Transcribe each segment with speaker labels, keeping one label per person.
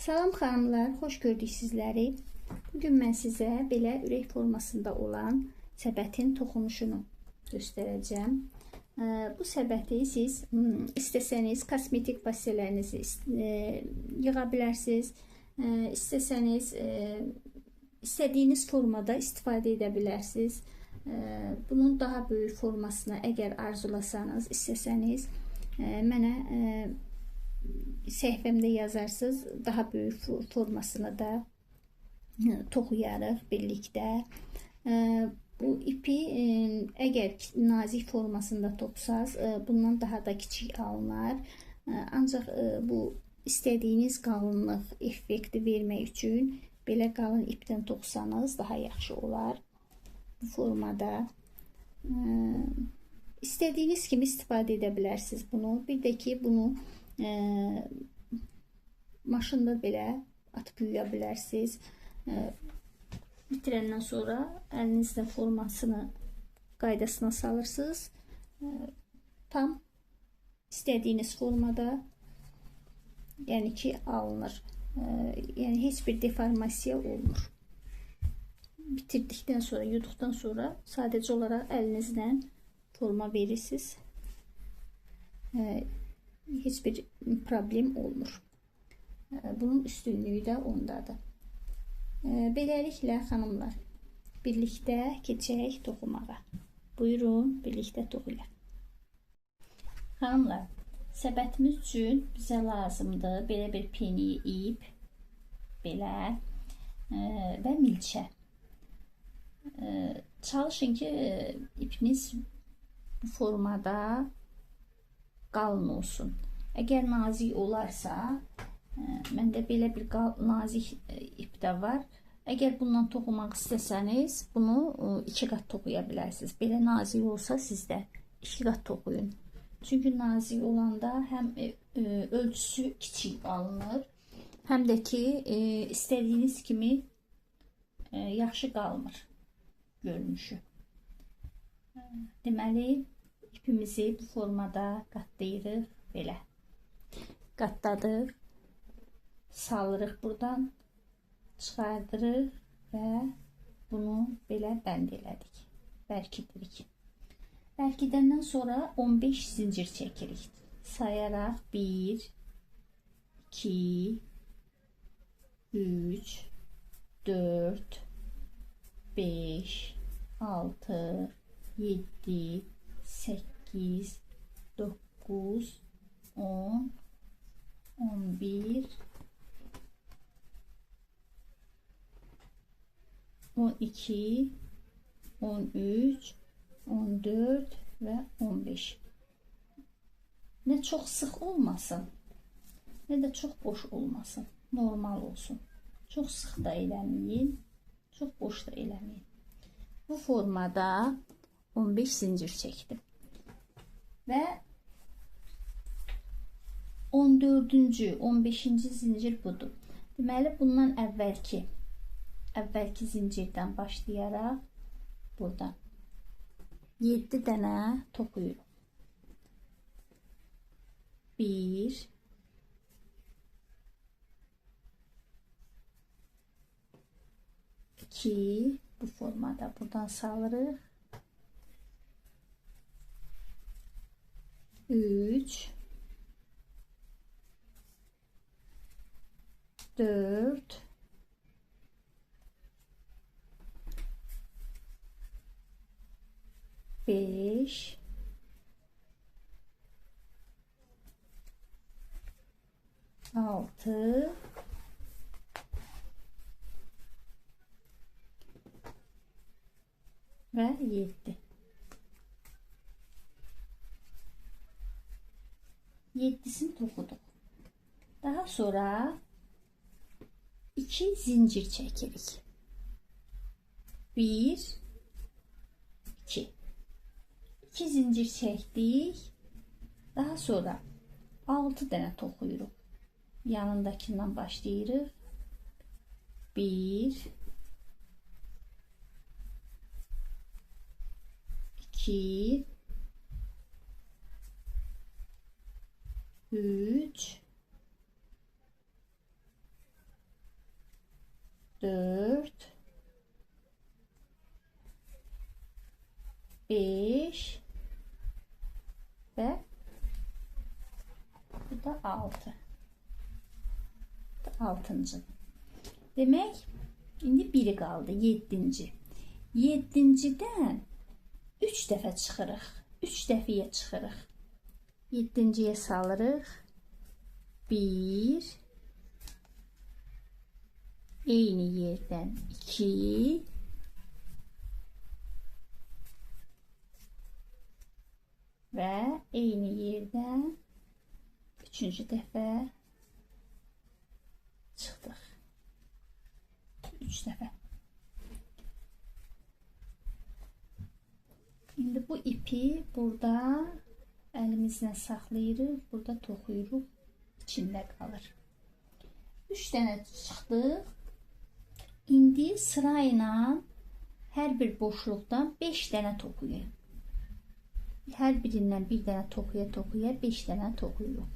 Speaker 1: Salam xanımlar, xoş gördük sizləri. Bugün mən sizə belə ürək formasında olan səbətin toxunuşunu göstərəcəm. Bu səbəti siz istəsəniz kosmetik vasitələrinizi yığa bilərsiniz. İstəsəniz istədiyiniz formada istifadə edə bilərsiniz. Bunun daha böyük formasına əgər arzulasanız, istəsəniz mənə səhifəmdə yazarsınız. Daha böyük formasını da toxuyarıq birlikdə. Bu ipi əgər nazik formasında toxusaz, bundan daha da kiçik alınar. Ancaq bu istədiyiniz qalınlıq effekti vermək üçün belə qalın ipdən toxusanız daha yaxşı olar. Bu formada istədiyiniz kimi istifadə edə bilərsiniz bunu. Bir də ki, bunu maşında belə atıb yuya bilərsiniz. Bitirəndən sonra əlinizlə formasını qaydasına salırsınız. Tam istədiyiniz formada, yəni ki, alınır. Yəni heç bir deformasiya olmur. Bitirdikdən sonra, yuduqdan sonra sadəcə olaraq əlinizlə forma verirsiniz. Heç bir problem olmur. Bunun üstünlüyü də ondadır. Beləliklə xanımlar, birlikdə keçək toxumağa. Buyurun, birlikdə toxuyaq. Xanımlar, səbətimiz üçün bizə lazımdır belə bir peni ip, belə və milçə. Çalışın ki, ipiniz bu formada qalın olsun. Əgər nazik olarsa, məndə belə bir nazik ip də var. Əgər bundan toxumaq istəsəniz, bunu 2 qat toxuya bilərsiniz. Belə nazik olsa sizdə 2 qat toxuyun. Çünki nazik olanda həm ölçüsü kiçik alınır, həm də ki, istədiyiniz kimi yaxşı qalmır görünüşü. Deməli, ipimizi bu formada qatlayırıq, belə. Qatladıq, salırıq buradan, çıxardırıq və bunu belə bənd elədik, bərkidirik. Bərkidəndən sonra 15 zincir çəkirik. Sayaraq 1, 2, 3, 4, 5, 6, 7, 8, 9, 10, 11, 12, 13, 14 və 15. Nə çox sıx olmasın, nə də çox boş olmasın. Normal olsun. Çox sıx da eləməyin, çox boş da eləməyin. Bu formada 15 zincir çəkdim. Və 14-cü, 15-ci zincir budur. Deməli, bundan əvvəlki zincirdən başlayaraq buradan 7 dənə toxuyuruq. 1, 2, bu formada buradan salırıq. 3, 4, 5, 6, 7. 7'sini toxuduq. Daha sonra 2 zincir çəkirik. 1, 2. 2 zincir çəkdik. Daha sonra 6 dənə toxuyuruq. Yanındakindən başlayırıq. 1, 2, 3, 4, 5 ve bu da 6. Altıncı. Demek indi biri kaldı. 7. 7-dən 3 dəfə çıxırıq. 3 dəfəyə çıxırıq. 7-yə salırıq. 1, eyni yerdən 2, və eyni yerdən 3-cü dəfə çıxdıq. 3 dəfə. İndi bu ipi burada əlimizlə saxlayırıq, burada toxuyuruq, içində qalır. 3 dənə çıxdıq. İndi sırayla hər bir boşluqdan 5 dənə toxuyuruq. Hər birindən bir dənə toxuya 5 dənə toxuyuruq.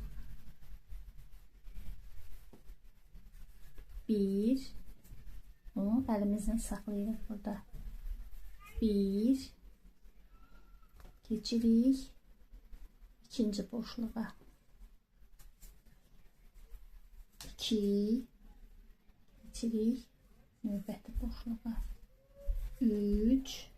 Speaker 1: 1, bunu əlimizlə saxlayırıq burada. 1, keçirik ikinci boşluğa. 2, keçirik növbəti boşluğa. 3,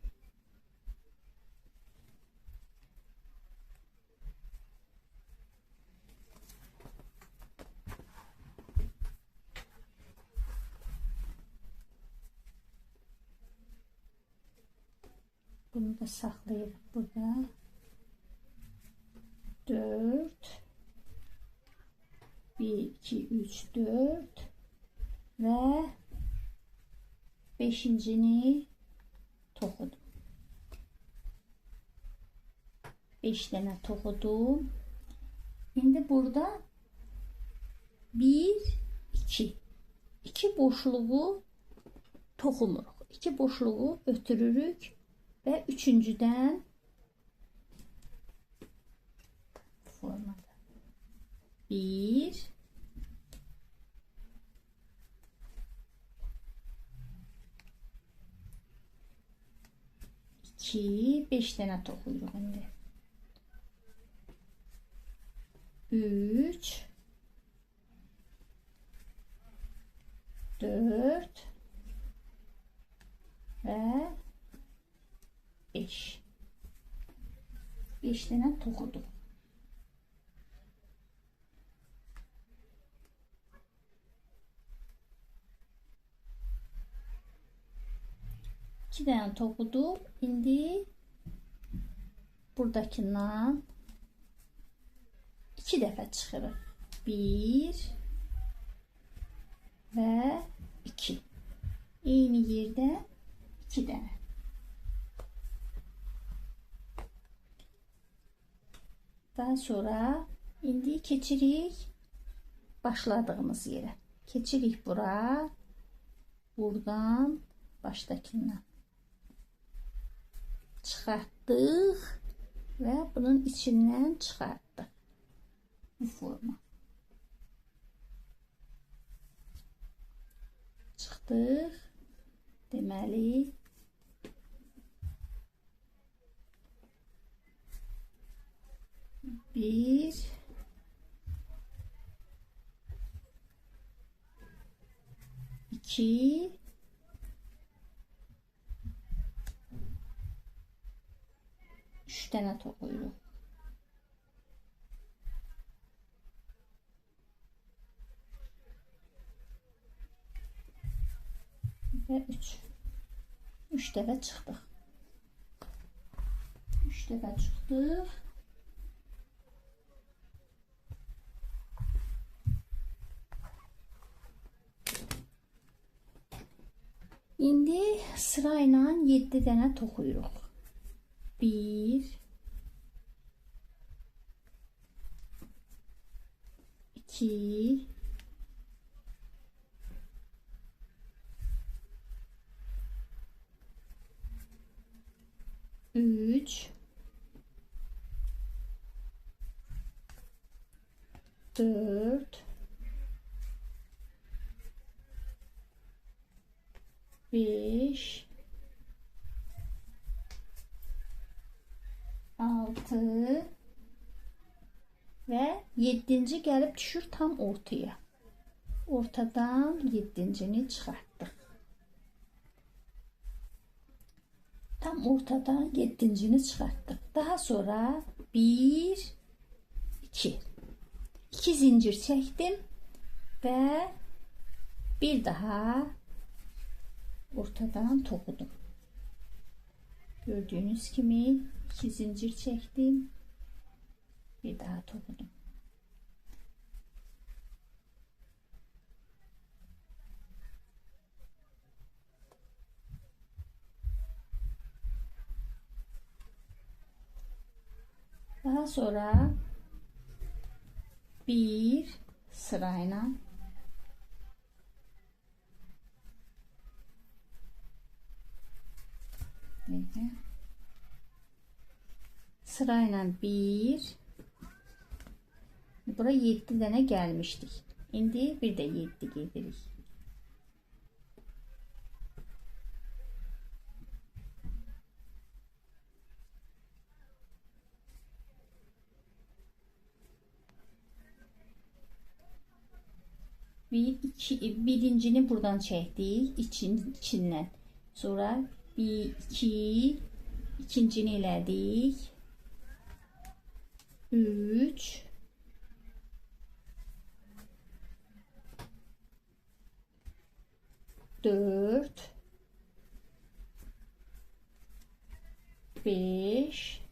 Speaker 1: bunu da saxlayırıq burada. 4, 1, 2, 3, 4 və 5-cini toxudum. 5 dənə toxudum. İndi burada 1, 2. 2 boşluğu toxumuruq. 2 boşluğu ötürürük və 3-cüdən formada 1, 2, 5 dənə toxuyuruq indi. 3, 4 və 5. 5 dənə toxuduq. İki dənə toxuduq. İndi buradakindən 2 dəfə çıxırıq. 1 və 2. Eyni yerdə 2 dənə. Daha sonra indi keçirik başladığımız yerə. Keçirik bura. Buradan başdakindən çıxartdıq və bunun içindən çıxartdıq. Bu forma. Çıxdıq. Deməli 1, 2, 3 dənə toxuyuruq. Və 3 dəfə çıxdıq. 3 dəfə çıxdıq. İndi sırayla 7 dənə toxuyuruq. 1, 2, 3, 4, 5, 6 ve 7. gelip düşür tam ortaya. Ortadan 7'ncini çıkarttık. Tam ortadan 7'ncini çıkarttık. Daha sonra 1, 2. 2 zincir çektim ve bir daha ortadan tokudum. Gördüğünüz gibi 2 zincir çektim. Bir daha tokudum. Daha sonra bir sırayla bir buraya 7 tane gelmiştik. Şimdi bir de 7 gedirik. Birincini buradan çektik içinden. Sonra 1, 2, ikincini elədik. 3, 4, 5,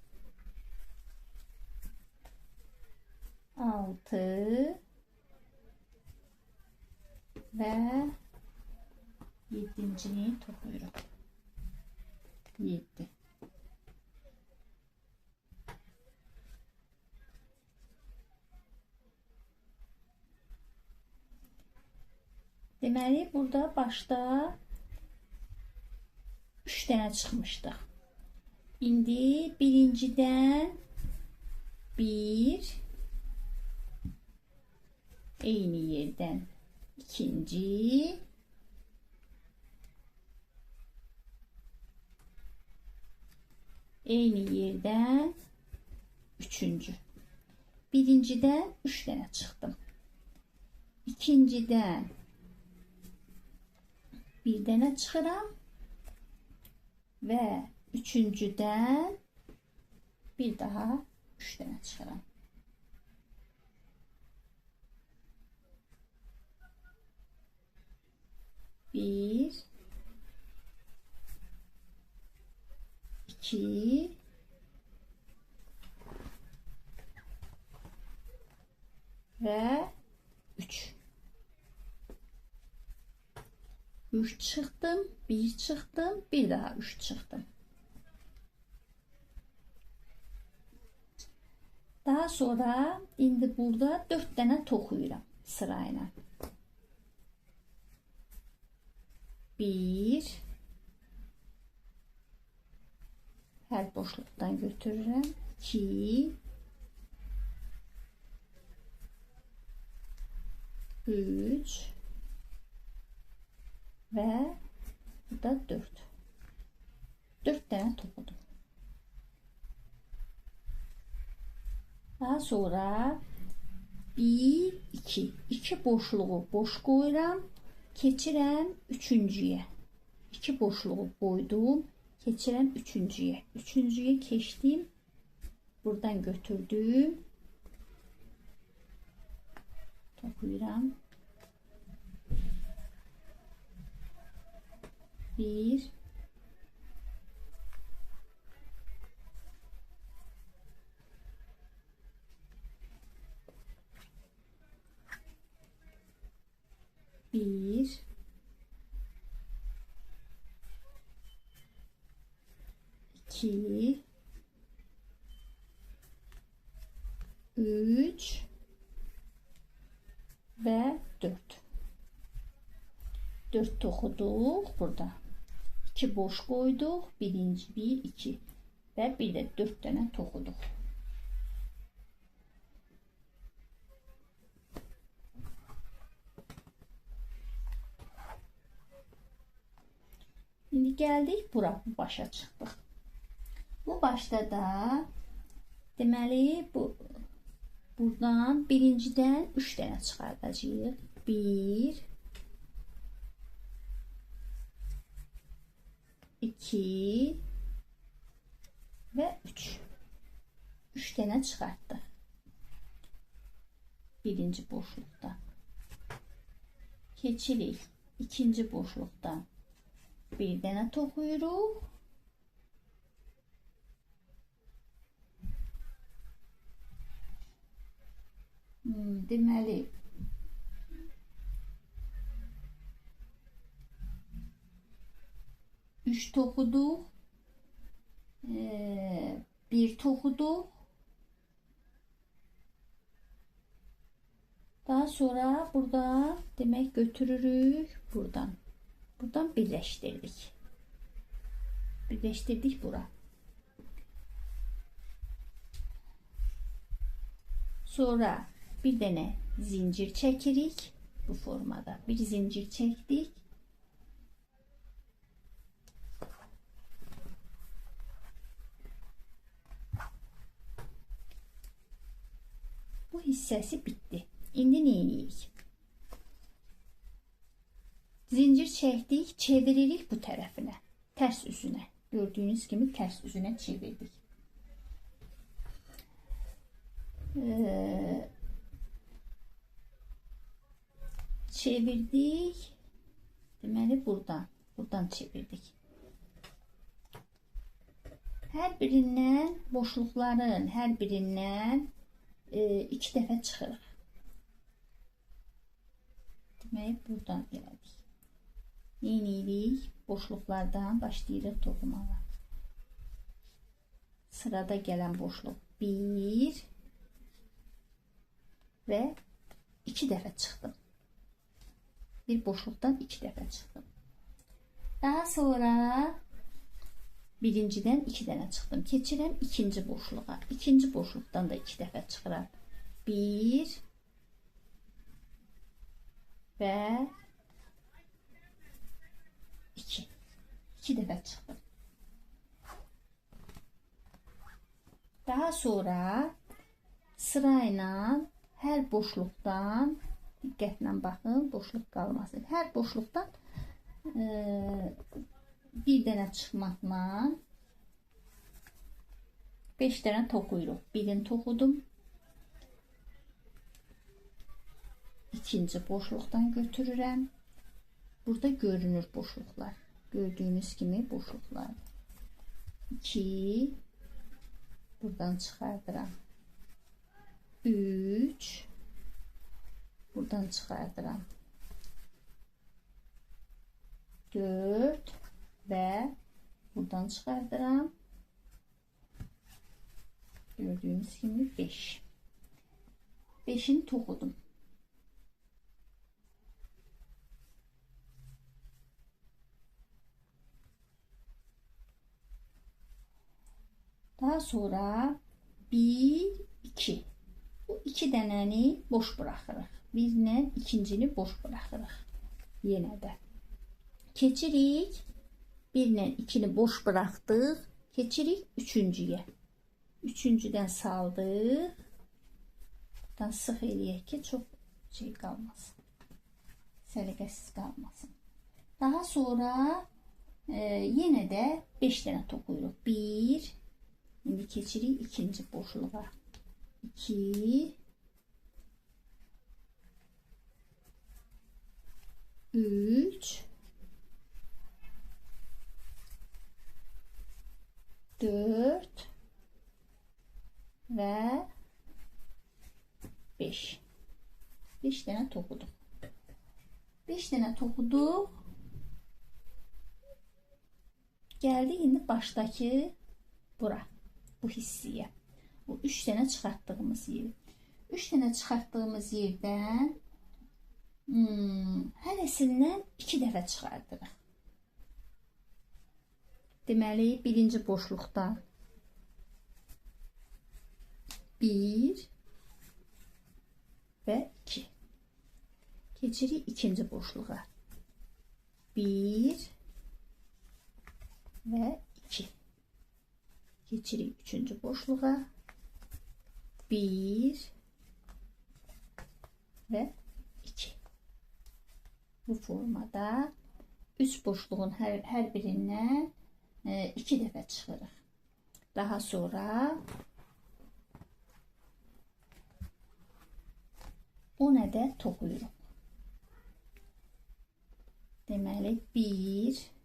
Speaker 1: 6 ve 7'ncini topluyorum. 7. Deməli burada başda 3 tane çıxmışdıq. İndi birincidən 1 eyni yerdən ikinci eyni yerdən üçüncü. Birincidən 3 tane çıxdım. İkincidən bir tane çıxıram ve üçüncüdən bir daha 3 tane çıxıram. Bir, iki, ve 3. 3 çıktım, 1 çıktım, bir daha 3 çıktım. Daha sonra indi burada 4 tane tokuyuram sırayla. 1, her boşluktan götürürüm. 2, 3 ve burada 4. 4 tane topudum. Daha sonra 1, 2. 2 boşluğu boş koyuram. Keçirəm üçüncüye. 2 boşluğu koydum. Keçirəm üçüncüye. Üçüncüye keçdim. Buradan götürdüm. Toplayıram. 1, 1, 2, 3 ve 4. 4 toxuduq burada. 2 boş koyduq. Birinci 1, 2 ve bir de 4 tane toxuduq. İndi gəldik bura, bu başa çıxdıq. Bu başda da deməli buradan birincidən 3 dənə çıxardacağıq. 1 2 və 3. 3 dənə çıxartdıq. Birinci boşluqdan. Keçirik ikinci boşluqdan. Bir dənə toxuyuruq. Deməli 3 toxuduq. 1 toxuduq. Daha sonra burada demək götürürük buradan. Buradan birləşdirdik. Birləşdirdik bura. Sonra bir dənə zincir çəkirik bu formada. Bir zincir çəkdik. Bu hissəsi bitdi. İndi nə edirik? Zincir çəkdik, çeviririk bu tərəfinə, tərs üzünə. Gördüyünüz kimi tərs üzünə çevirdik. Çevirdik. Deməli buradan çevirdik. Hər birindən boşluqların hər birindən 2 dəfə çıxırıq. Demək buradan elədik. Yenilik boşluqlardan başlayırıq toxumağa. Sırada gələn boşluq 1 və 2 dəfə çıxdım. Bir boşluqdan 2 dəfə çıxdım. Daha sonra birincidən 2 dənə çıxdım. Keçirəm ikinci boşluğa. İkinci boşluqdan da 2 dəfə çıxıram. 1 və 2. 2 dəfə çıxdım. Daha sonra sırayla hər boşluqdan diqqətlə baxın, boşluq qalmasın. Hər boşluqdan bir dənə çıxmaqla 5 dənə toxuyuruq. Birini toxudum. İkinci boşluqdan götürürəm. Burada görünür boşluqlar. Gördüyünüz kimi boşluqlar. 2 buradan çıxardıram. 3 buradan çıxardıram. 4 və buradan çıxardıram. Gördüyünüz kimi 5. 5'ini toxudum. Daha sonra 1, 2. Bu 2 dənəni boş buraxırıq. Birlə ikincini boş buraxırıq. Yenə də. Keçirik. 1-lə 2-ni boş buraxdıq. Keçirik üçüncüyə. Üçüncüdən saldıq. Buradan sıx eləyək ki, çox şey qalmasın. Səliqəsiz qalmasın. Daha sonra yenə də 5 dənə toxuyuruq. 1. İndi keçirik ikinci boşluğa. 2. 3. 4 və 5. 5 dənə toxuduq. 5 dənə toxuduq. Gəldik indi başdakı bura, bu hissiyə. Bu 3 dənə çıxartdığımız yer. 3 dənə çıxartdığımız yerdən hərəsindən 2 dəfə çıxardırıq. Deməli, birinci boşluqdan 1 və 2. Keçirik ikinci boşluğa. 1 ve 2. Geçirik üçüncü boşluğa. 1 ve 2. Bu formada 3 boşluğun her birinden 2 dəfə çıxırıq. Daha sonra 10 ədəd toxuyuruq. Deməli 1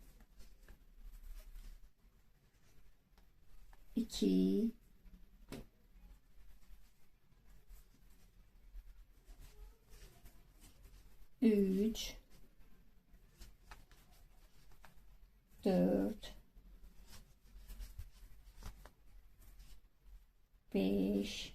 Speaker 1: 2 3 4 5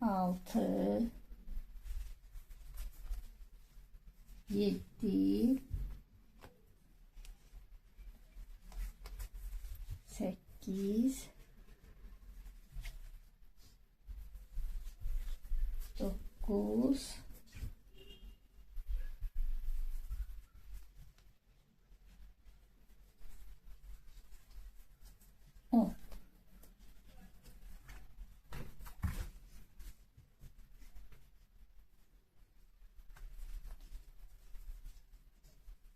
Speaker 1: 6 7 8 9 10.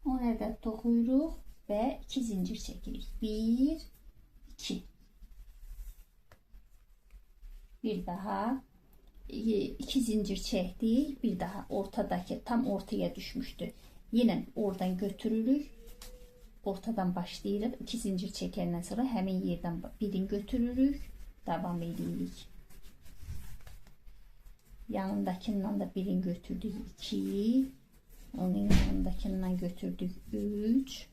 Speaker 1: On ədəd toxuyuruq və 2 zincir çəkirik. 1 2. Bir daha 2 zincir çəkdik. Bir daha ortadakı tam ortaya düşmüştü. Yine oradan götürürük. Ortadan başlayırıq. 2 zincir çəkəndən sonra həmin yerdən birini götürürük. Davam edirik. Yanındakindən da birini götürdük. 2. Onun yanındakindən götürdük. 3.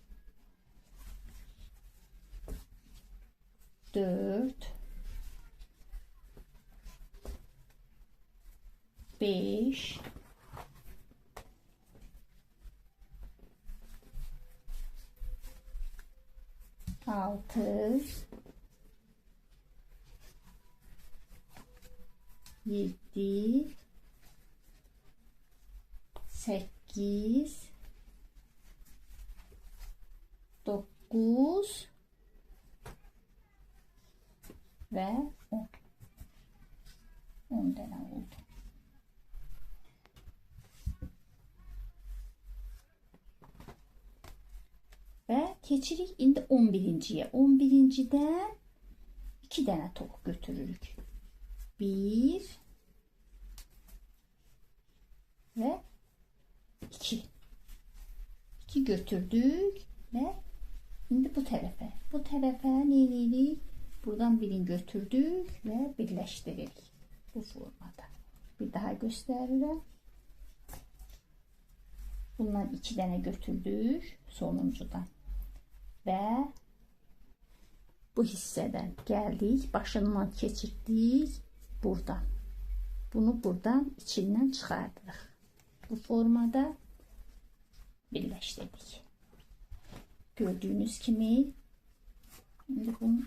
Speaker 1: 4. 5. 6 7 8 9 ve 10. 10 tane oldu. Ve keçirik indi 11-ciyə. 11-cidən 2 dənə tox götürürük. 1 ve 2. 2 götürdük ve indi bu tərəfə. Bu tərəfə nə edirik? Buradan birini götürdük ve birləşdiririk. Bu formada. Bir daha göstərirəm. Bundan 2 dənə götürdük sonuncudan. Ve bu hissədən gəldik. Başından keçirdik. Buradan. Bunu buradan içindən çıxardırıq. Bu formada birləşdirdik. Gördüğünüz kimi şimdi bunu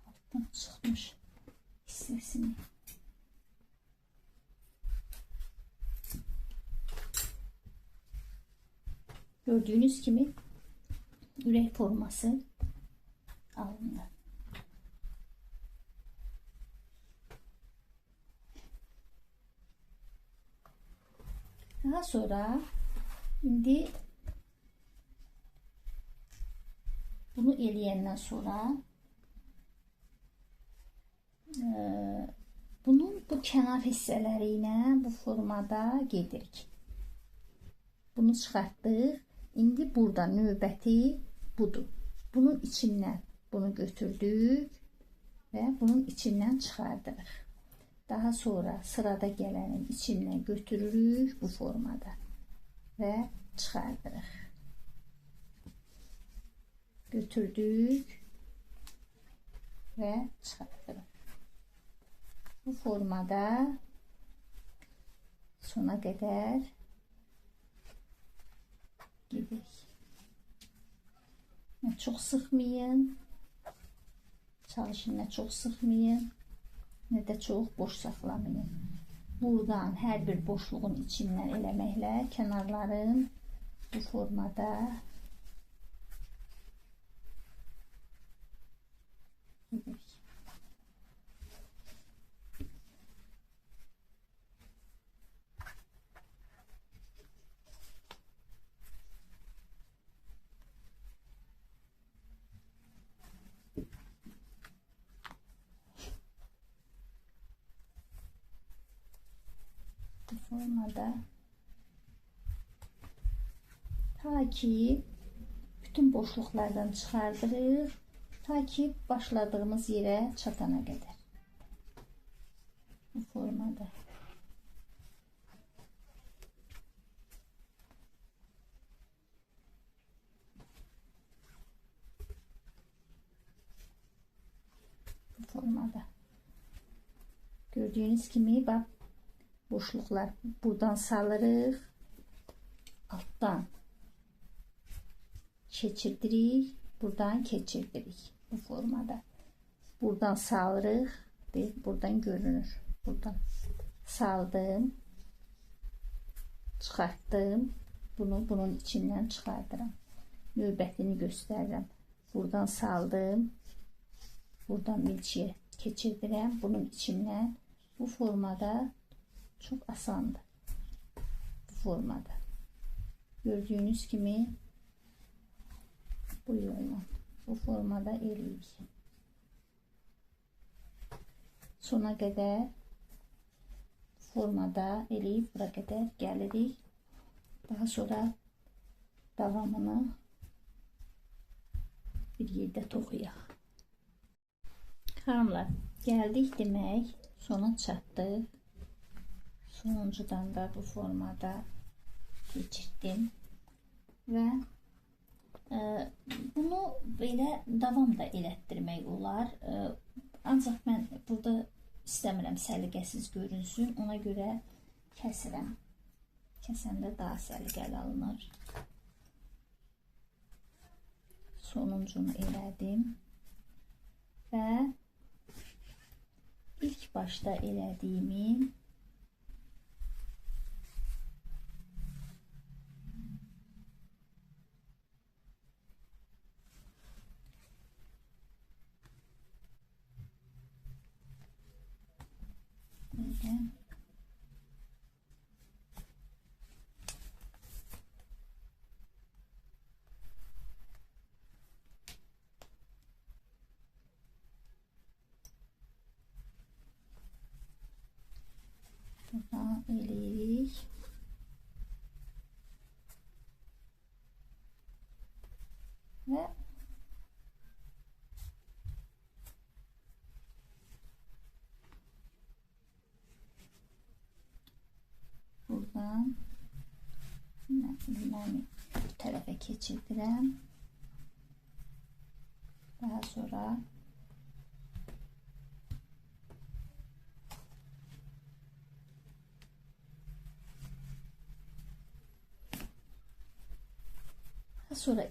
Speaker 1: alttan çıxmış hissəsini gördüğünüz gibi ürək forması alındı. Daha sonra indi bunu eləyəndən sonra bunun bu kənar hissələri ilə bu formada gedirik. Bunu çıxartdıq. İndi burada növbəti budur. Bunun içindən bunu götürdük və bunun içindən çıxardırıq. Daha sonra sırada gelenin içindən götürürük bu formada və çıxardırıq. Götürdük və çıxardırıq. Bu formada sona qədər gidirik. Çox sıxmayın. Çalışın, çox sıxmayın. nə də çox boş saxlamayın. Buradan hər bir boşluğun içindən eləməklə kənarların bu formada edirik. Bu formada ta ki bütün boşluqlardan çıxardırıq, ta ki başladığımız yerə çatana qədər. Bu formada. Bu formada. Gördüğünüz kimi bak, boşluqlar buradan salırıq, alttan keçirdirik, buradan keçirdirik. Bu formada. Buradan salırıq, buradan görünür. Buradan saldım, çıxartdım, bunu bunun içindən çıxardıram. Növbətini göstərirəm. Buradan saldım, buradan milçiyə keçirdirəm, bunun içindən. Bu formada çok asandır. Bu formada. Gördüğünüz gibi bu yolla bu formada eləyirik. Sona qədər formada eləyib bura qədər gəlirik. Daha sonra davamını bir yerdə toxuyaq. Xanımlar, gəldik demək, sona çatdıq. Sonuncudan da bu formada geçirdim ve bunu belə davam da elətdirmək olar. Ancaq mən burada istəmirəm səliqəsiz görünsün, ona görə kəsirəm. Kəsəndə daha səliqəli alınır. Sonuncunu elədim və ilk başda elədiyimin buradan eləyirik. Və buradan ilmeğimi bu tarafa keçirdirəm. Daha sonra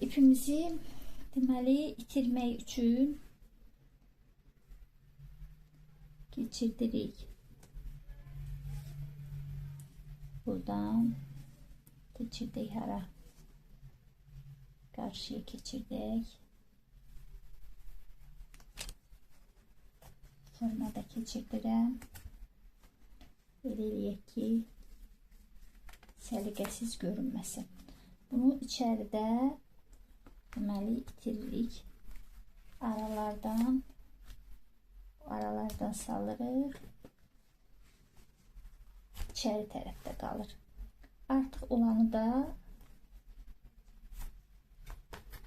Speaker 1: ipimizi deməli itirmək üçün keçirdirik. Buradan keçirdik hara? Karşıya keçirdik. Formada keçirdirəm. Belə eləyək ki, səliqəsiz görünməsin. Bunu içəridə deməli itiririk. Aralardan salırıq. İçəri tərəfdə qalır. Artıq olanı da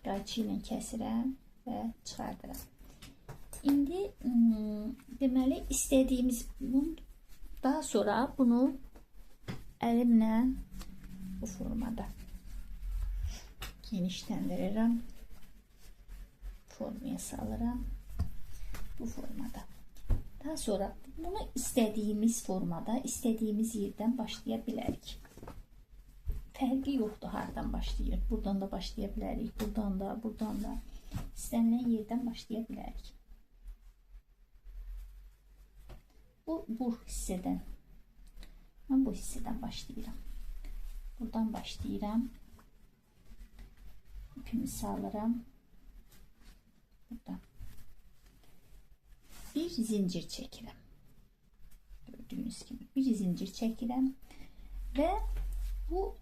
Speaker 1: qayçı ilə kəsirəm və çıxardıram. İndi deməli istədiyimiz daha sonra bunu əlimlə bu formada genişləndirirəm. Formaya salıram. Bu formada. Daha sonra bunu istədiyimiz formada, istədiyimiz yerdən başlaya bilərik. Fərqi yoxdur hardan başlayır. Buradan da başlaya bilərik. Buradan da. İstənilən yerdən başlaya bilərik. Bu hissədən. Mən bu hissədən başlayıram. Buradan başlayıram. İpimi salıram. Buradan. Bir zincir çəkirəm. Gördüğünüz gibi bir zincir çəkirəm. Və bu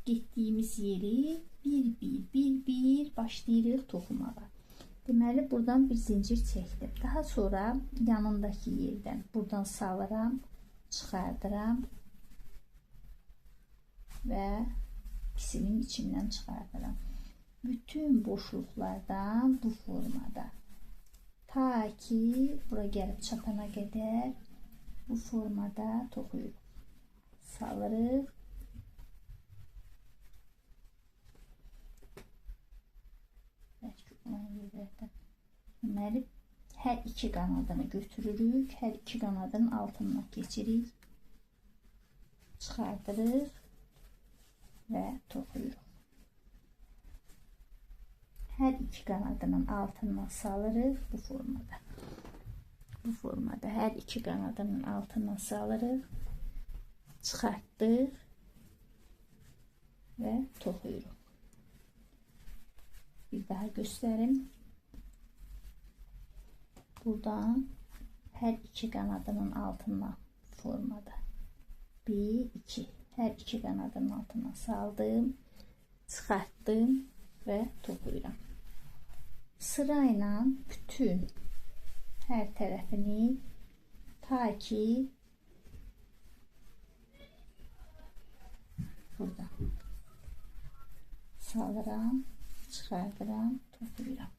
Speaker 1: getdiyimiz yeri bir başlayırıq toxumağa. Deməli buradan bir zincir çəkdim. Daha sonra yanındakı yerdən buradan salıram, çıxardıram və ikisinin içindən çıxardıram. Bütün boşluqlardan bu formada ta ki bura gəlib çatana qədər bu formada toxuyuruq. Salırıq. Deməli hər iki qanadını götürürük. Hər iki qanadın altından keçirik. Çıxardırıq və toxuyuruq. Hər iki qanadının altından salırıq bu formada. Bu formada hər iki qanadının altından salırıq. Çıxartdıq və toxuyuruq. Bir daha göstərim. Buradan hər iki qanadının altından formada 1, 2 hər iki qanadının altından saldım, çıxartdım və toxuyuram. Sırayla bütün hər tərəfini ta ki burada salıram, çıxardıram, toxuyuram.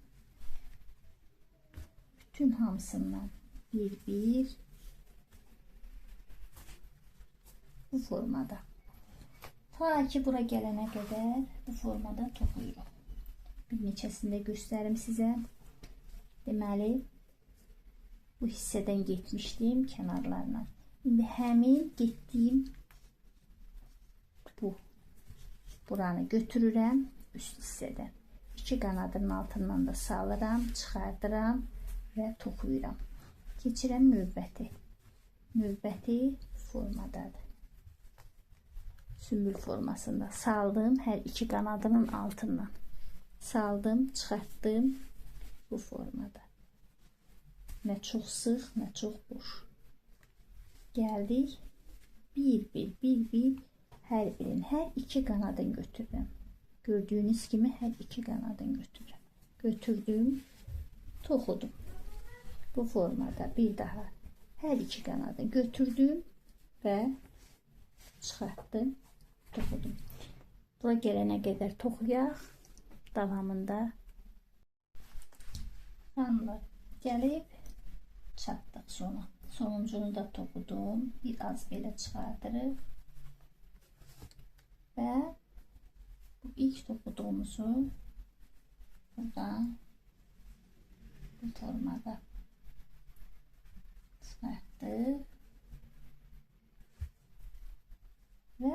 Speaker 1: Bütün hamısından bir bu formada. Ta ki bura gələnə qədər bu formada toxuyuruq. Bir neçəsini də göstərim sizə. Deməli bu hissədən getmişdim kənarlarına. İndi həmin getdiyim buranı götürürəm üst hissədən. İki qanadının altından da salıram, çıxardıram və toxuyuram. Keçirəm növbəti. Növbəti formadadır. Sümbül formasında saldım hər iki qanadının altından. Saldım, çıxartdım bu formada. Nə çox sıx, nə çox boş. Gəldik. Bir hər birini, hər iki qanadını götürürəm. Gördüyünüz kimi hər iki qanadını götürürəm. Götürdüm, toxudum. Bu formada bir daha hər iki qanadını götürdüm və çıxartdım, toxudum. Bura gələnə qədər toxuyaq. Davamında gəlib çatdıq sona. Sonuncunu da toxudum. Bir az belə çıxardırıq. Və bu ilk toxuduğumuzu buradan bu formada çıxartdıq. Və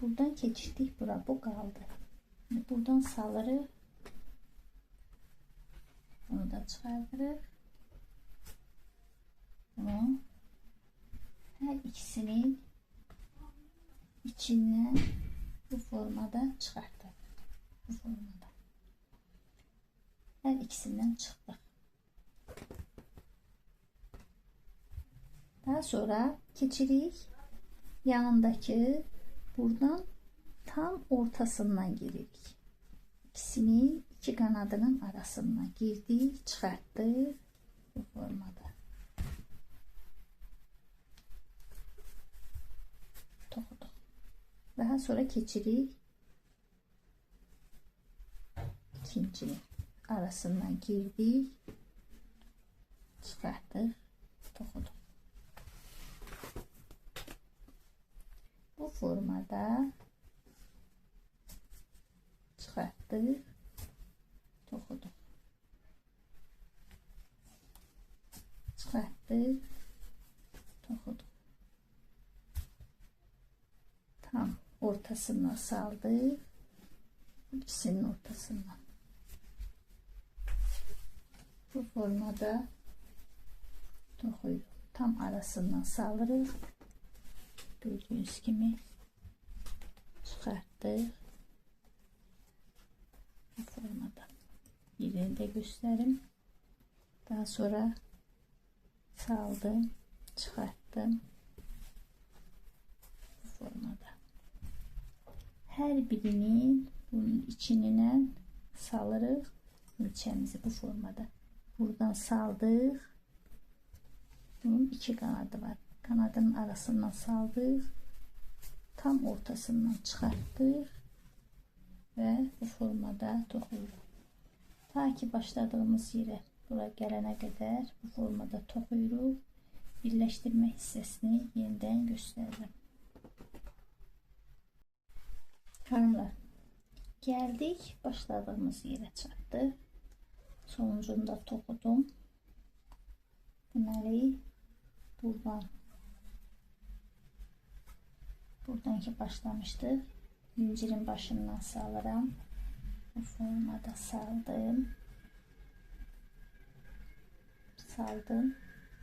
Speaker 1: buradan keçirdik bura. Bu qaldı. Buradan salırıq. Bunu da çıxardırıq. Bunu hər ikisinin içindən bu formada çıxartdıq. Bu formada. Hər ikisindən çıxdıq. Daha sonra keçirik yanındakı buradan tam ortasından giririk. İkisinin iki kanadının arasından girdik, çıkarttık bu formada. Toxuduk. Daha sonra keçirik ikincinin arasından girdik, çıkarttık, toxuduk. Bu formada çıkarttık, toxuduk. Çıkarttık, toxuduk. Tam ortasına saldık. İkisinin ortasından. Bu formada toxuyuruq. Tam arasından salırıq. Gördüğünüz kimi çıxartdıq. Bu formada. Birini de gösterim. Daha sonra saldım, çıxartdım. Bu formada. Her birini bunun içine salırıq. Milçemizi bu formada. Buradan saldık. Bunun iki kanadı var. Kanadının arasından saldık. Tam ortasından çıxartdık. Ve bu formada toxuyuruq. Ta ki başladığımız yere bura gələnə qədər bu formada toxuyuruq. Birləşdirmə hissəsini yenidən göstərirəm. Hanımlar, geldik başladığımız yere çatdıq. Sonucunda toxudum. Deməli, buradan ki başlamışdıq. Zincirin başından salıram. Bu formada saldım.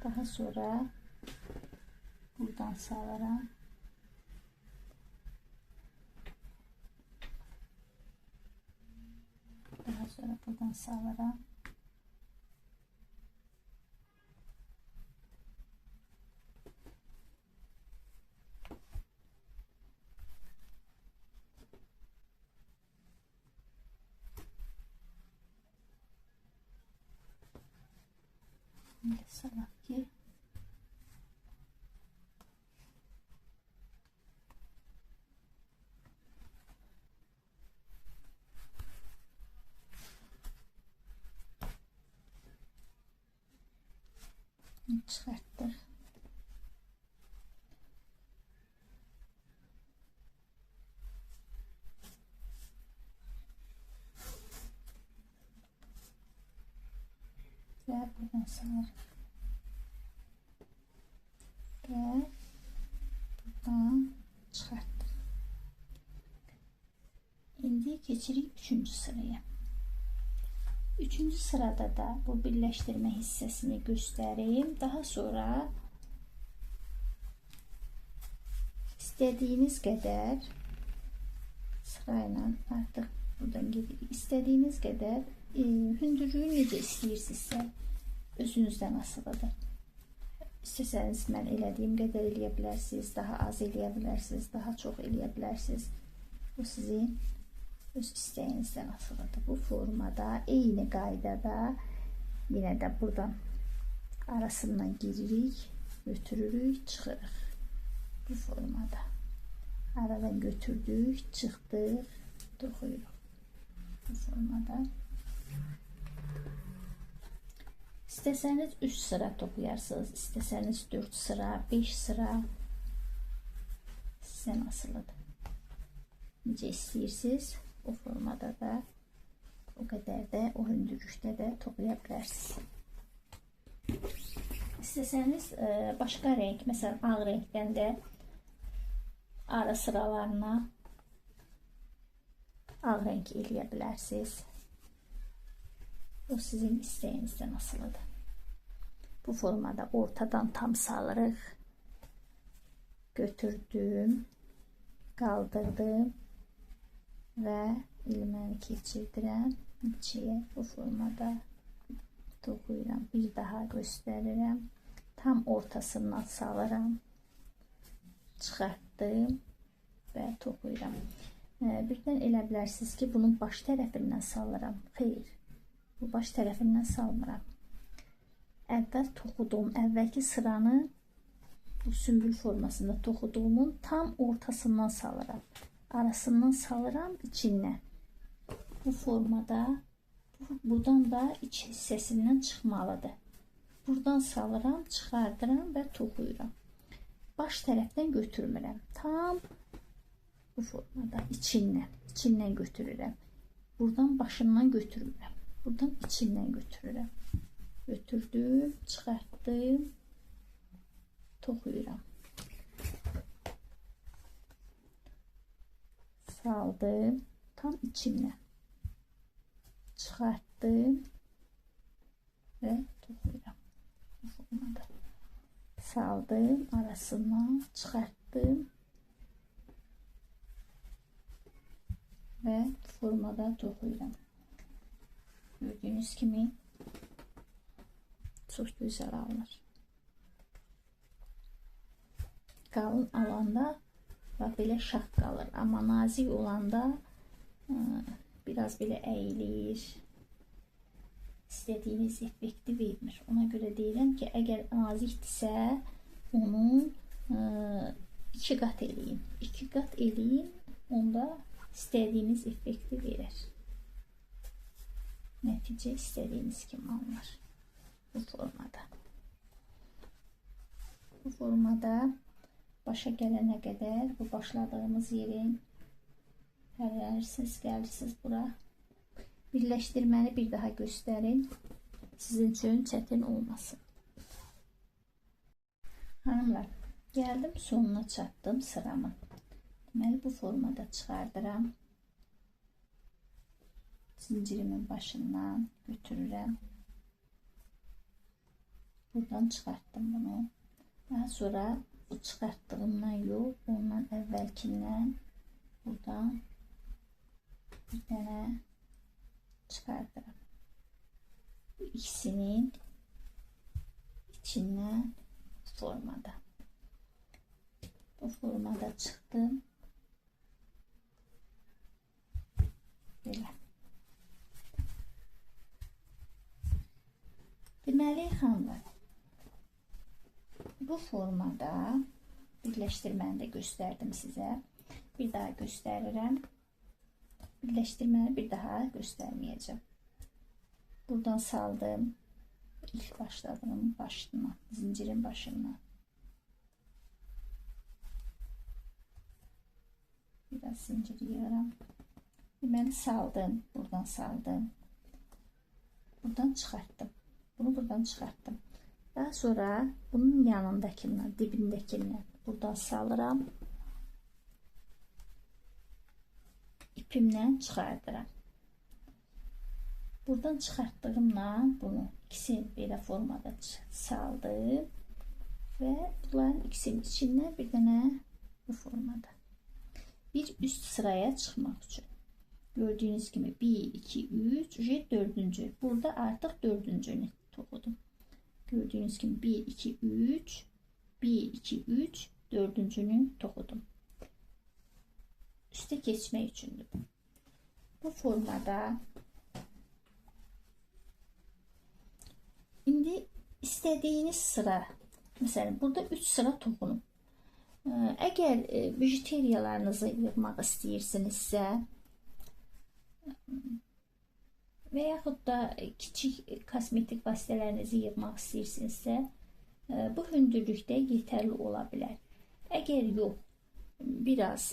Speaker 1: Daha sonra buradan salıram. Daha sonra buradan salıram. Şimdi salak ki çıkarttık. Ve buradan salar. Ve buradan çıkarttık. Şimdi geçirik 3. sıraya. 3. sırada da bu birleştirme hissesini göstereyim. Daha sonra istediğiniz kadar sırayla artık buradan gidiyor. İstediğiniz kadar hündürlüğü necə istəyirsinizsə özünüzdən asılıdır. İstəsəniz mən elədiyim qədər eləyə bilərsiniz, daha az eləyə bilərsiniz, daha çox eləyə bilərsiniz. Bu sizin öz isteğinizden asılıdır. Bu formada eyni qaydada yine de buradan arasından giririk, götürürük, çıxırıq. Bu formada aradan götürdük, çıxdıq, toxuyuruq. Bu formada İstəsəniz 3 sıra toxuyarsınız, istəsəniz 4 sıra, 5 sıra sizə asılıdır. Necə istəyirsiniz? O formada da o kadar da o hündürlükte de toplayabilirsiniz. İsteseniz başka renk, mesela ağ renkten de ara sıralarına ağ renk eleyebilirsiniz. O sizin isteğinizden asılıdır. Bu formada ortadan tam salırıq. Götürdüm, kaldırdım ve ilməni keçirdirəm içiyə. Bu formada toxuyuram. Bir daha göstərirəm. Tam ortasından salıram. Çıxartdım və toxuyuram. Birdən elə bilərsiniz ki, bunun baş tərəfindən salıram. Xeyr, bu baş tərəfindən salmıram. Əvvəl toxuduğum, əvvəlki sıranı bu sümbül formasında toxuduğumun tam ortasından salıram. Arasından salıram içindən. Bu formada buradan da iç hissəsindən çıxmalıdır. Buradan salıram, çıxardıram və toxuyuram. Baş tərəfdən götürmürəm. Tam bu formada içindən götürürəm. Buradan başından götürmürəm. Buradan içindən götürürəm. Götürdüm, çıxartdım, toxuyuram. Saldım, tam içindən. Çıxartdım, ve toxuyuram. Bu formada saldım, arasından çıkarttım ve formada toxuyuram. Gördüğünüz kimi çok güzel alır. Qalın alanda belə şax qalır, amma nazik olanda biraz belə əyilir. İstediğiniz effekti vermir. Ona göre deyirəm ki, əgər nazikdirsə onu 2 qat eləyin. 2 qat eləyin, onda istediğiniz effekti verir. Nəticə istediğiniz kimi alınır. Bu formada. Bu formada başa gələnə qədər bu başladığımız yerin hərlərsiniz, gəlirsiniz bura. Birləşdirməni bir daha göstərin. Sizin üçün çətin olmasın. Hanımlar, gəldim sonuna çatdım sıramın. Deməli bu formada çıxardıram. Zincirimin başından götürürəm. Buradan çıxartdım bunu. Daha sonra bu çıxartdığımdan yox, ondan əvvəlkindən buradan bir dənə çıxardıram. Bu ikisinin içindən formada. Bu formada çıxdım. Belə. Deməli xanımlar, bu formada birləşdirməni də göstərdim sizə. Bir daha göstərirəm. Birləşdirməni bir daha göstərməyəcəm. Buradan saldım. İlk başladığım başına, zincirin başına. Biraz zincir yığıram. Deməli saldım. Buradan saldım. Buradan çıxartdım. Bunu buradan çıxartdım. Daha sonra bunun yanındakindən, dibindekindən buradan salıram. İpimlə çıxardıram. Buradan çıxartdığımla bunu ikisini belə formada saldım və bunların ikisinin içindən bir dənə bu formada. Bir üst sıraya çıxmaq üçün. Gördüğünüz gibi 1, 2, 3, 4. Burada artık 4'ünü toxudum. Gördüğünüz gibi 1, 2, 3, 1, 2, 3, 4'ünü toxudum. Üste geçmek üçündür. Bu formada indi istediğiniz sıra, mesela burada 3 sıra toxunum. Əgər bijuteriyalarınızı yığmaq istəyirsinizsə və yaxud da kiçik kosmetik vasitələrinizi yığmaq istəyirsinizsə, bu hündürlükdə yetərli ola bilər. Əgər yox, biraz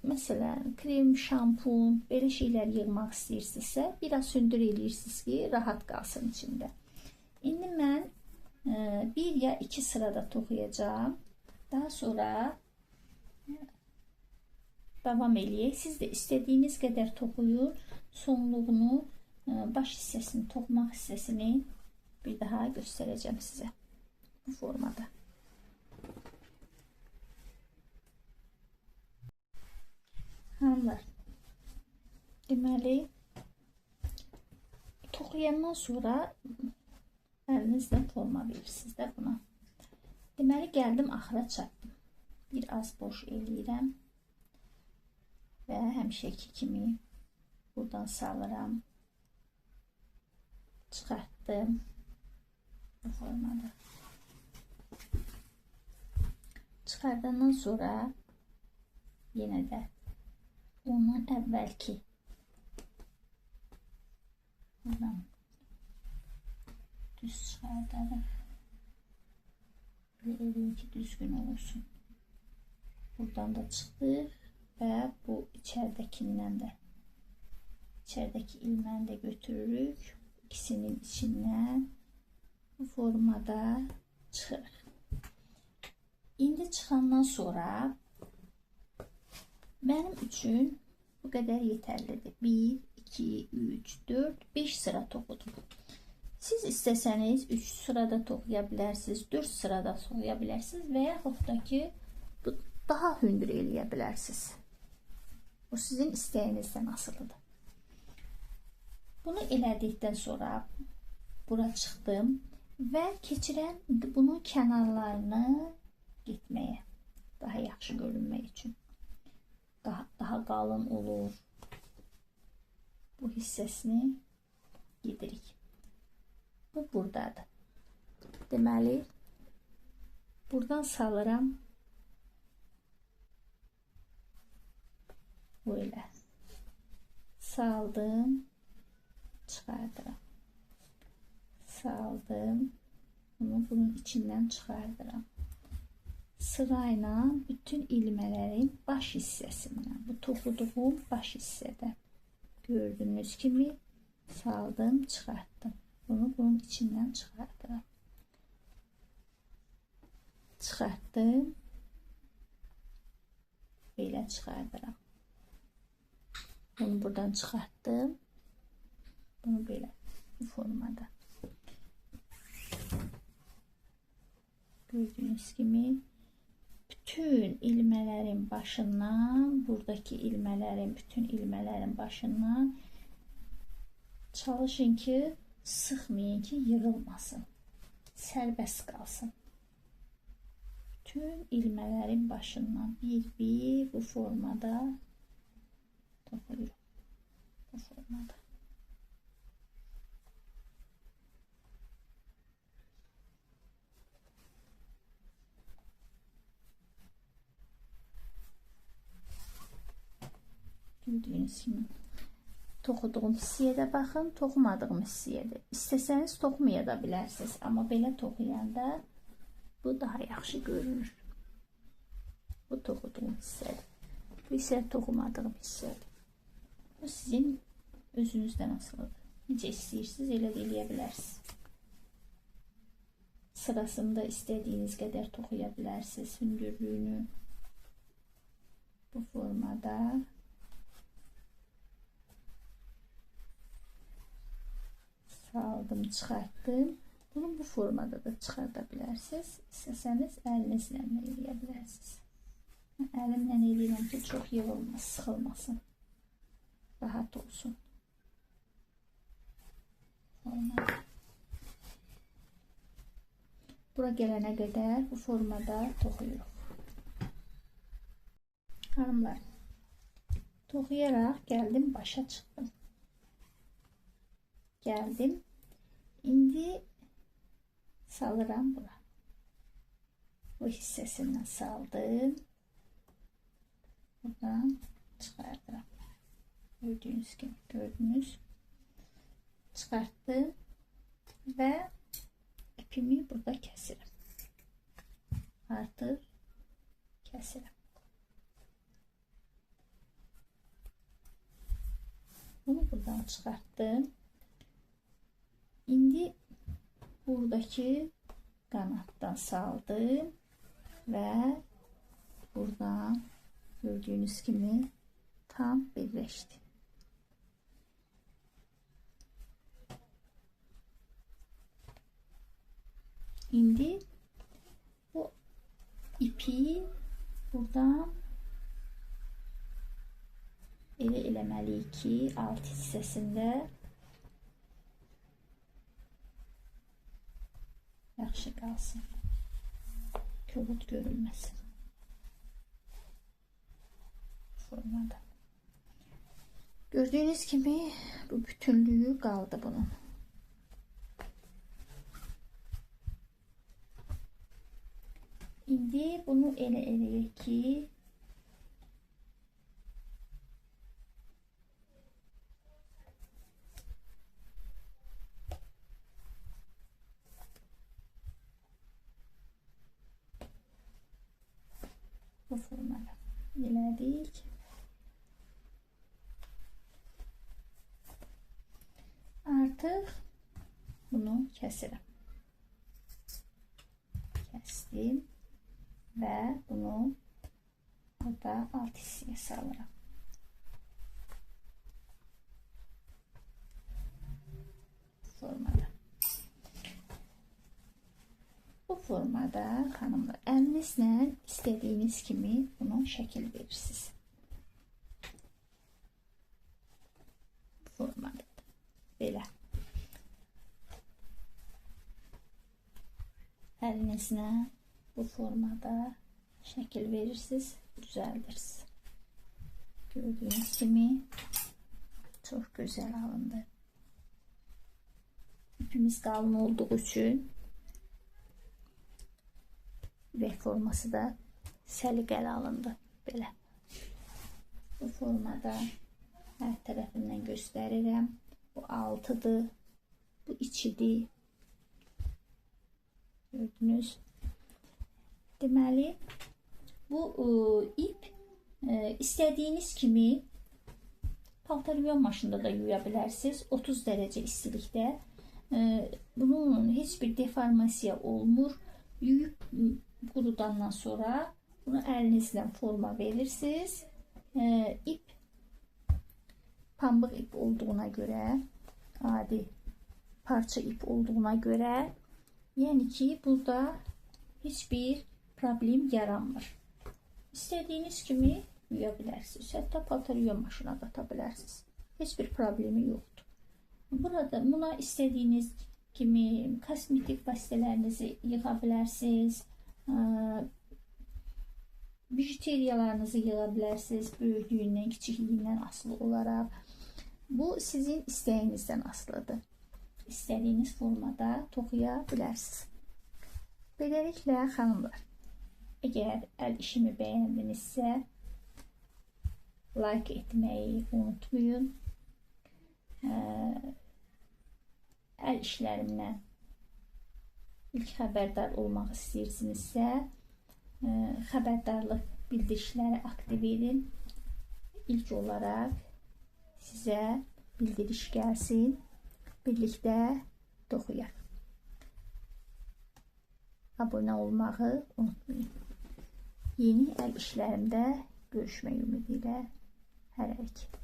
Speaker 1: məsələn krem, şampun, belə şeylər yığmaq istəyirsinizsə, biraz hündür eləyirsiniz ki, rahat qalsın içində. İndi mən 1 ya 2 sırada toxuyacağım. Daha sonra devam eləyək. Siz de istediğiniz kadar toxuyun. Sonluğunu, baş hissəsini, toxumaq hissəsini bir daha göstereceğim size. Bu formada. Hanımlar, deməli toxuyandan sonra əlinizlə forma verirsiniz də buna. Deməli gəldim axıra çatdım. Bir az boş eləyirəm və həmişəki kimi buradan salıram. Çıxartdım bu formada. Çıxardandan sonra yenə də ondan əvvəlki buradan düz çıxardarım. Eləyim ki düzgün olsun. Buradan da çıxdıq və bu içərdəkindən də içərdəki ilməni də götürürük. İkisinin içindən bu formada çıxırıq. İndi çıxandan sonra mənim üçün bu qədər yetərlidir. 1, 2, 3, 4, 5 sıra toxudum. Siz İstəsəniz 3 sırada toxuya bilərsiniz, 4 sırada toxuya bilərsiniz və yaxud da ki daha hündür eləyə bilərsiniz. Bu sizin istəyinizdən asılıdır. Bunu elədikdən sonra bura çıxdım və keçirəm indi bunun kənarlarını getməyə. Daha yaxşı görünmək üçün. Daha qalın olur. Bu hissəsini gedirik. Bu buradadır. Deməli, buradan salıram. Böyle. Saldım. Çıxardıram. Saldım. Bunu bunun içindən çıxardıram. Sırayla bütün ilmələrin baş hissəsindən, bu toxuduğum baş hissədə gördüğünüz kimi saldım, çıxartdım. Bunu bunun içindən çıxardıram. Çıxartdım. Belə çıxardıram. Bunu buradan çıxartdım. Bunu belə bu formada. Gördüğünüz kimi bütün ilmələrin başından, buradaki ilmələrin, bütün ilmələrin başından çalışın ki, sıxmayın ki, yığılmasın. Sərbəst qalsın. Bütün ilmələrin başından bir bu formada toxuyuram. Bu formada. Gördüğünüz gibi toxuduğum hissəyə də baxın, toxumadığım hissəyə də. İstəsəniz toxumaya da bilərsiniz, amma belə toxuyanda bu daha yaxşı görünür. Bu toxuduğum hissədir. Bu isə toxumadığım hissədir. Bu sizin özünüzdən asılıdır. Necə istəyirsiniz, elə də eləyə bilərsiniz. Sırasında istədiyiniz qədər toxuya bilərsiniz hündürlüyünü. Bu formada. Saldım, çıxartdım. Bunu bu formada da çıxarda bilərsiniz. İstəsəniz əlinizlə də eləyə bilərsiniz. Əlimlə eləyirəm ki, çox yığılmaz, sıxılmasın. Rahat olsun. Formada. Bura gələnə qədər bu formada toxuyuruq. Hanımlar, toxuyaraq gəldim, başa çıxdım. Geldim. İndi salıram bura. Bu hissəsindən saldım. Buradan çıxardıram. Gördüğünüz gibi gördünüz. Çıxartdım və ipimi burada kəsirim. Artıq kəsirim. Bunu buradan çıxartdım. İndi buradaki kanattan saldım ve buradan gördüğünüz gibi tam birleşti. İndi bu ipi buradan elə eləməliyik ki, alt hissəsində yaxşı qalsın. Kobud görülməsin. Formada. Gördüğünüz gibi bu bütünlüğü qaldı bunun. İndi bunu elə eləyək ki, bu formada elədik. Artıq bunu kəsirəm. Kəsdim və bunu burada alt hissəyə salıram. Formada. formada xanımlar əlinizlə istədiyiniz kimi buna şəkil verirsiniz. Bu formada belə. Əlinizlə bu formada şəkil verirsiniz, düzəldirsiniz. Gördüğünüz kimi çok güzel alındı. İpimiz kalın olduğu için ürək forması da səliqəli alındı. Belə. Bu formada hər tərəfindən göstərirəm. Bu altıdır, bu içidir. Gördünüz. Deməli, bu ip istədiyiniz kimi paltar yuyan maşında da yuya bilərsiniz. 30 dərəcə istilikdə. Bunun heç bir deformasiya olmur. Yuyub qurudandan sonra bunu əlinizlə forma verirsiniz. İp pambıq ip olduğuna görə, adi parça ip olduğuna görə, yəni ki, burada heç bir problem yaranmır. İstədiyiniz kimi yuya bilərsiniz. Hətta paltar yuyan maşına da ata bilərsiniz. Heç bir problemi yoxdur. Burada buna istədiyiniz kimi kosmetik vasitələrinizi yığa bilərsiniz. Bijuteriyalarınızı yığa bilərsiniz. Böyüklüyündən, kiçikliyindən asılı olaraq. Bu sizin istəyinizdən asılıdır. İstədiyiniz formada toxuya bilərsiniz. Beləliklə xanımlar, əgər əl işimi bəyəndinizsə, like etmeyi unutmayın. Əl işlərimdən ilk xəbərdar olmaq istəyirsinizsə, xəbərdarlıq bildirişləri aktiv edin. İlk olaraq sizə bildiriş gəlsin. Birlikdə toxuyaq. Abunə olmağı unutmayın. Yeni əl işlərimdə görüşmək ümidilə. Hələlik.